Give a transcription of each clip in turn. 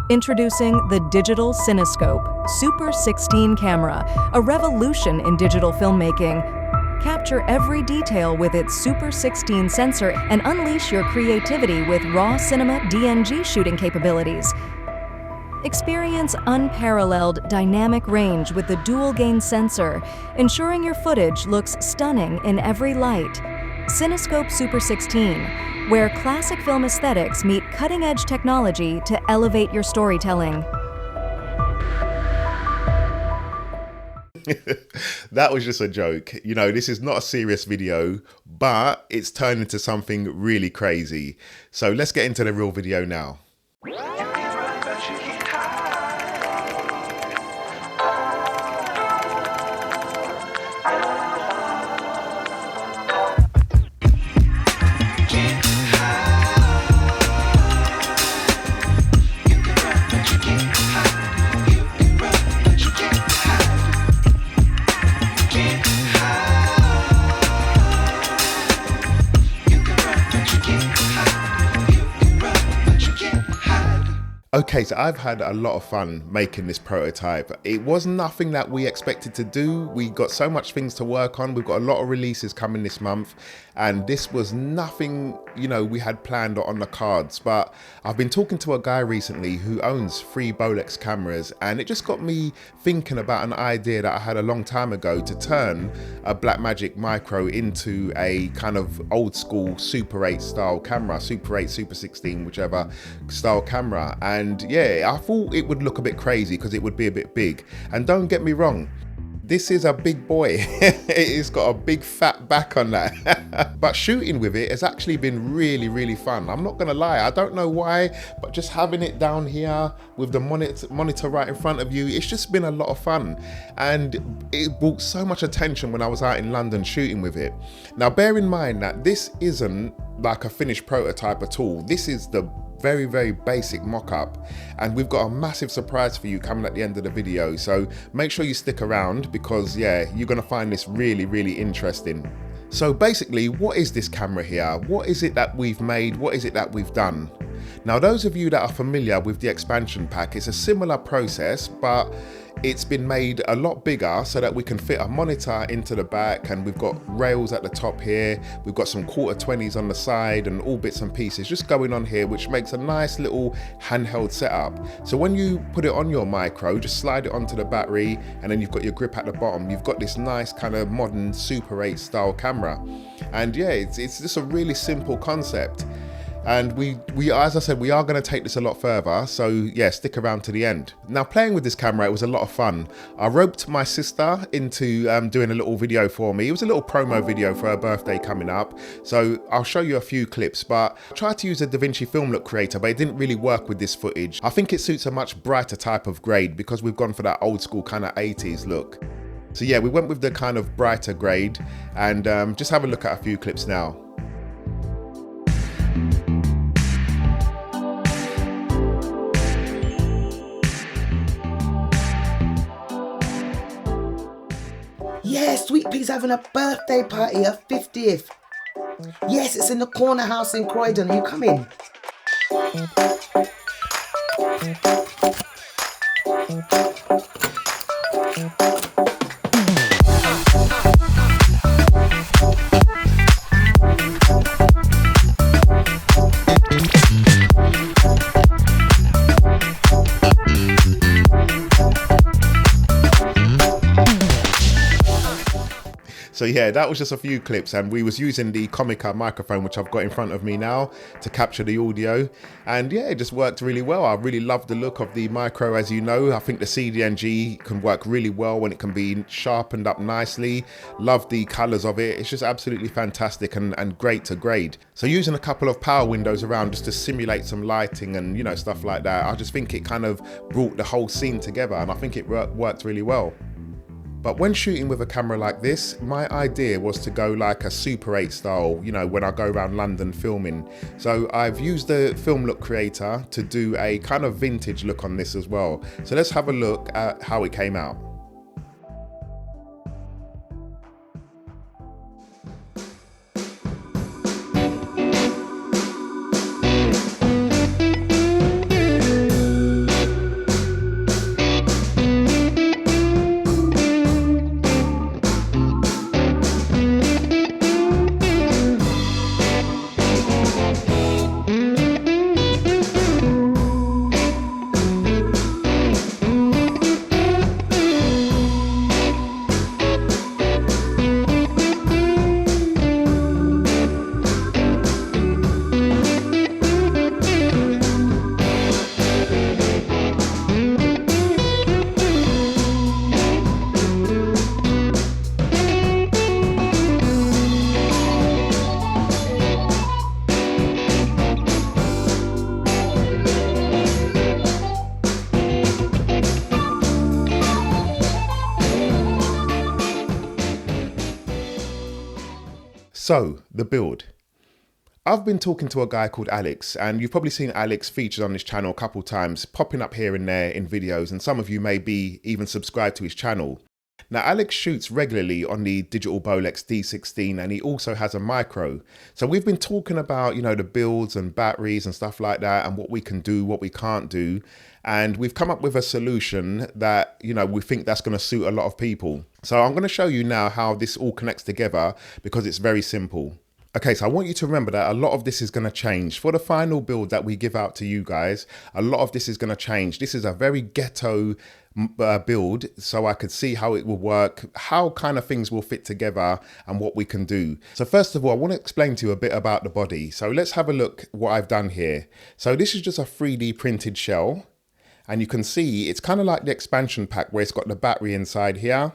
Introducing the digital Cinescope Super 16 camera, a revolution in digital filmmaking. Capture every detail with its Super 16 sensor and unleash your creativity with raw cinema DNG shooting capabilities. Experience unparalleled dynamic range with the dual-gain sensor, ensuring your footage looks stunning in every light. Cinescope Super 16, where classic film aesthetics meet cutting-edge technology to elevate your storytelling. That was just a joke. You know, this is not a serious video, but it's turned into something really crazy. So let's get into the real video now. Okay, so I've had a lot of fun making this prototype. It was nothing that we expected to do. We got so much things to work on. We've got a lot of releases coming this month, and this was nothing, you know, we had planned on the cards. But I've been talking to a guy recently who owns 3 Bolex cameras, and it just got me thinking about an idea that I had a long time ago to turn a Blackmagic Micro into a kind of old school Super 8 style camera, Super 8, Super 16, whichever style camera. And yeah, I thought it would look a bit crazy because it would be a bit big. And don't get me wrong, this is a big boy. It's got a big fat back on that. But shooting with it has actually been really, really fun. I'm not gonna lie, I don't know why, but just having it down here with the monitor right in front of you, it's just been a lot of fun. And it brought so much attention when I was out in London shooting with it. Now bear in mind that this isn't like a finished prototype at all. This is the very, very basic mock-up, and we've got a massive surprise for you coming at the end of the video, so make sure you stick around because yeah, you're gonna find this really, really interesting. So basically, what is this camera here? What is it that we've made? What is it that we've done? Now those of you that are familiar with the expansion pack, it's a similar process, but it's been made a lot bigger so that we can fit a monitor into the back, and we've got rails at the top here, we've got some 1/4-20s on the side and all bits and pieces just going on here, which makes a nice little handheld setup. So when you put it on your Micro, just slide it onto the battery, and then you've got your grip at the bottom. You've got this nice kind of modern Super 8 style camera. And yeah, it's just a really simple concept. And we as I said, we are going to take this a lot further, so yeah, stick around to the end. Now playing with this camera, it was a lot of fun. I roped my sister into doing a little video for me. It was a little promo video for her birthday coming up, so I'll show you a few clips. But I tried to use a DaVinci Film Look Creator, but it didn't really work with this footage. I think it suits a much brighter type of grade because we've gone for that old school kind of 80s look. So yeah, we went with the kind of brighter grade, and just have a look at a few clips now. Yeah, Sweet Pea's having a birthday party, her 50th. Yes, it's in the corner house in Croydon. Are you coming? So yeah, that was just a few clips, and we was using the Comica microphone, which I've got in front of me now, to capture the audio. And yeah, it just worked really well. I really love the look of the Micro, as you know. I think the CDNG can work really well when it can be sharpened up nicely. Love the colors of it. It's just absolutely fantastic and great to grade. So using a couple of power windows around just to simulate some lighting and, you know, stuff like that, I just think it kind of brought the whole scene together, and I think it worked really well. But when shooting with a camera like this, my idea was to go like a Super 8 style, you know, when I go around London filming. So I've used the Film Look Creator to do a kind of vintage look on this as well. So let's have a look at how it came out. So, the build. I've been talking to a guy called Alex, and you've probably seen Alex featured on this channel a couple times, popping up here and there in videos, and some of you may be even subscribed to his channel. Now, Alex shoots regularly on the digital Bolex D16, and he also has a micro. So we've been talking about, the builds and batteries and stuff like that, and what we can do, what we can't do. And we've come up with a solution that, we think that's going to suit a lot of people. So I'm going to show you now how this all connects together, because it's very simple. Okay, so I want you to remember that a lot of this is going to change. For the final build that we give out to you guys, a lot of this is going to change. This is a very ghetto build, so I could see how it will work, how kind of things will fit together and what we can do. So first of all, I want to explain to you a bit about the body. So let's have a look what I've done here. So this is just a 3D printed shell, and you can see it's kind of like the expansion pack where it's got the battery inside here.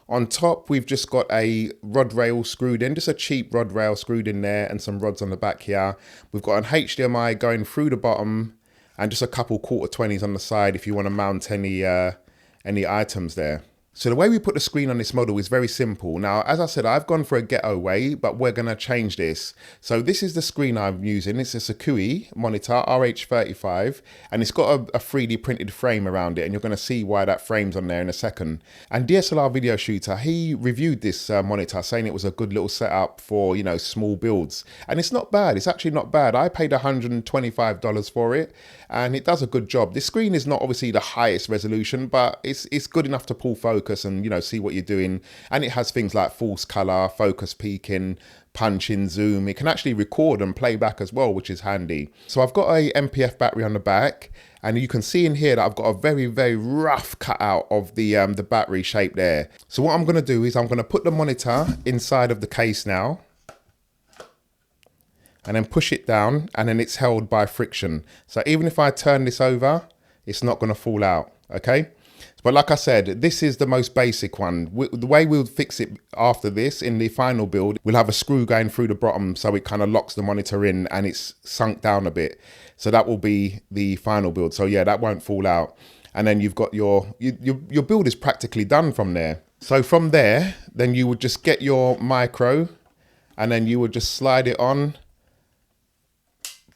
On top, we've just got a rod rail screwed in, just a cheap rod rail screwed in there, and some rods on the back here. We've got an HDMI going through the bottom, and just a couple 1/4-20s on the side if you want to mount any items there. So the way we put the screen on this model is very simple. Now, as I said, I've gone for a ghetto way, but we're going to change this. So this is the screen I'm using. It's a Sakui monitor, RH35, and it's got a 3D printed frame around it, and you're going to see why that frame's on there in a second. And DSLR video shooter, he reviewed this monitor, saying it was a good little setup for, small builds. And it's not bad. It's actually not bad. I paid $125 for it, and it does a good job. This screen is not obviously the highest resolution, but it's good enough to pull focus and see what you're doing. And it has things like false color, focus peaking, punch in, zoom. It can actually record and play back as well, which is handy. So I've got a MPF battery on the back, and you can see in here that I've got a very, very rough cutout of the battery shape there. So what I'm going to do is I'm going to put the monitor inside of the case now, and then push it down, and then it's held by friction. So even if I turn this over, it's not going to fall out, okay? But like I said, this is the most basic one. The way we'll fix it after this, in the final build, we'll have a screw going through the bottom so it kind of locks the monitor in and it's sunk down a bit. So that will be the final build. So yeah, that won't fall out. And then you've got your build is practically done from there. So from there, then you would just get your micro, and then you would just slide it on,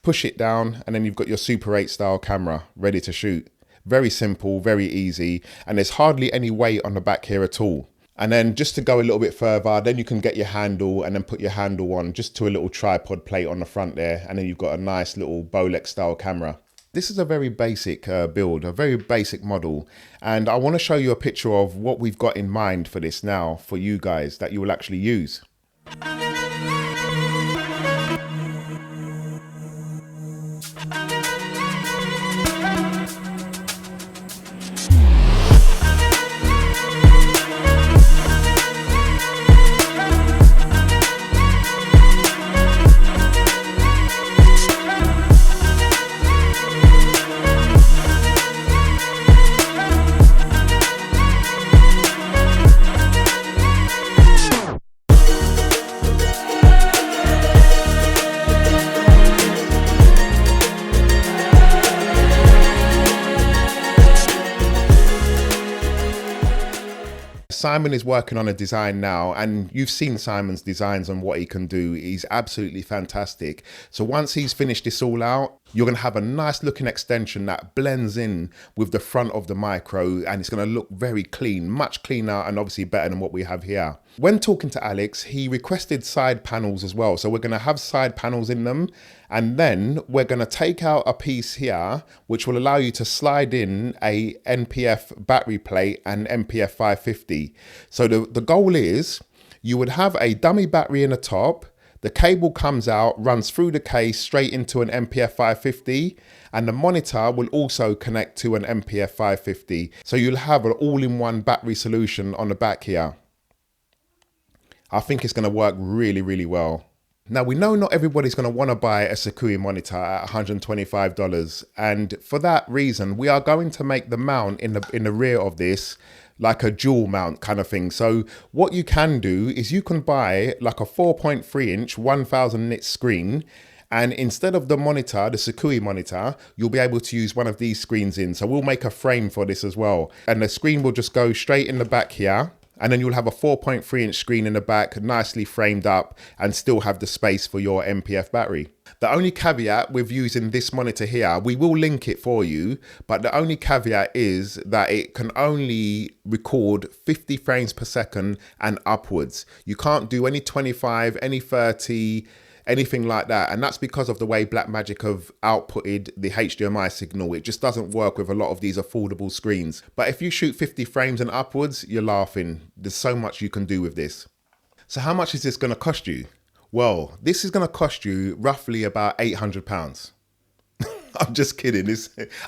push it down, and then you've got your Super 8 style camera ready to shoot. Very simple, very easy, and there's hardly any weight on the back here at all. And then just to go a little bit further, then you can get your handle and then put your handle on just to a little tripod plate on the front there, and then you've got a nice little Bolex style camera. This is a very basic build, a very basic model, and I want to show you a picture of what we've got in mind for this now for you guys that you will actually use. Simon is working on a design now, and you've seen Simon's designs and what he can do. He's absolutely fantastic. So once he's finished this all out, you're going to have a nice looking extension that blends in with the front of the micro, and it's going to look very clean, much cleaner, and obviously better than what we have here. When talking to Alex, he requested side panels as well. So we're going to have side panels in them, and then we're going to take out a piece here which will allow you to slide in a NPF battery plate and NPF 550. So the goal is you would have a dummy battery in the top. The cable comes out, runs through the case straight into an NPF 550, and the monitor will also connect to an NPF 550. So you'll have an all-in-one battery solution on the back here. I think it's going to work really, really well. Now, we know not everybody's going to want to buy a Sakui monitor at $125, and for that reason, we are going to make the mount in the rear of this like a dual mount kind of thing. So what you can do is you can buy like a 4.3 inch 1000 nit screen, and instead of the monitor, the Sakui monitor, you'll be able to use one of these screens in. So we'll make a frame for this as well, and the screen will just go straight in the back here. And then you'll have a 4.3-inch screen in the back, nicely framed up, and still have the space for your MPF battery. The only caveat with using this monitor here, we will link it for you, but the only caveat is that it can only record 50 frames per second and upwards. You can't do any 25, any 30, anything like that. And that's because of the way Blackmagic have outputted the HDMI signal. It just doesn't work with a lot of these affordable screens. But if you shoot 50 frames and upwards, you're laughing. There's so much you can do with this. So how much is this going to cost you? Well, this is going to cost you roughly about £800. I'm just kidding.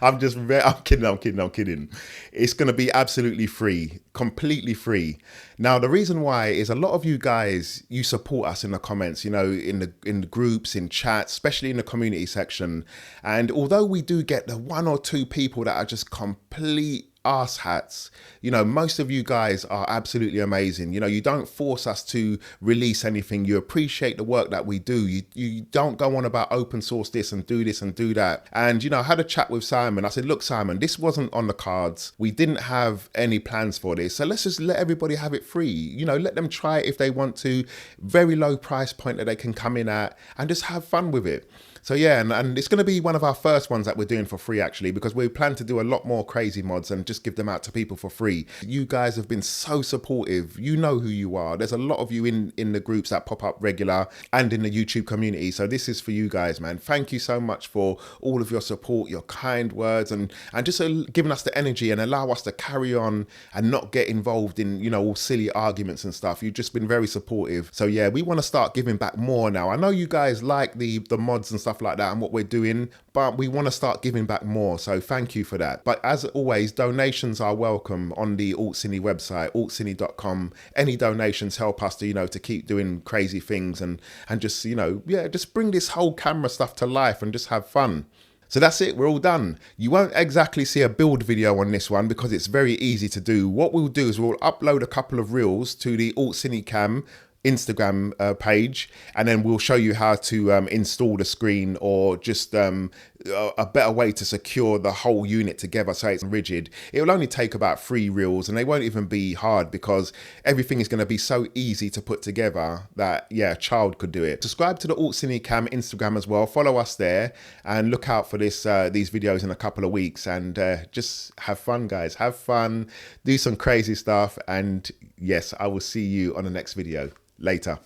I'm kidding. It's going to be absolutely free, completely free. Now, the reason why is a lot of you guys, you support us in the comments, you know, in the groups, in chats, especially in the community section. And although we do get the 1 or 2 people that are just complete arse hats, you know, most of you guys are absolutely amazing. You know, you don't force us to release anything. You appreciate the work that we do. You don't go on about open source this and do that. And, you know, I had a chat with Simon. I said, look, Simon, this wasn't on the cards. We didn't have any plans for this. So let's just let everybody have it free. You know, let them try it if they want to. Very low price point that they can come in at and just have fun with it. So yeah, and it's going to be one of our first ones that we're doing for free, actually, because we plan to do a lot more crazy mods and just give them out to people for free. You guys have been so supportive. You know who you are. There's a lot of you in the groups that pop up regular and in the YouTube community. So this is for you guys, man. Thank you so much for all of your support, your kind words, and just giving us the energy and allow us to carry on and not get involved in, you know, all silly arguments and stuff. You've just been very supportive. So yeah, we want to start giving back more now. I know you guys like the mods and stuff like that and what we're doing, but we want to start giving back more. So thank you for that. But as always, donations are welcome on the AltCine website, altcine.com. Any donations help us to, you know, to keep doing crazy things and just, you know, yeah, just bring this whole camera stuff to life and just have fun. So that's it, we're all done. You won't exactly see a build video on this one because it's very easy to do. What we'll do is we'll upload a couple of reels to the AltCine Instagram page, and then we'll show you how to install the screen, or just a better way to secure the whole unit together so it's rigid. It will only take about 3 reels, and they won't even be hard because everything is going to be so easy to put together that, yeah, a child could do it. Subscribe to the AltCine Instagram as well. Follow us there and look out for these videos in a couple of weeks, and just have fun, guys. Have fun, do some crazy stuff, and yes, I will see you on the next video. Later.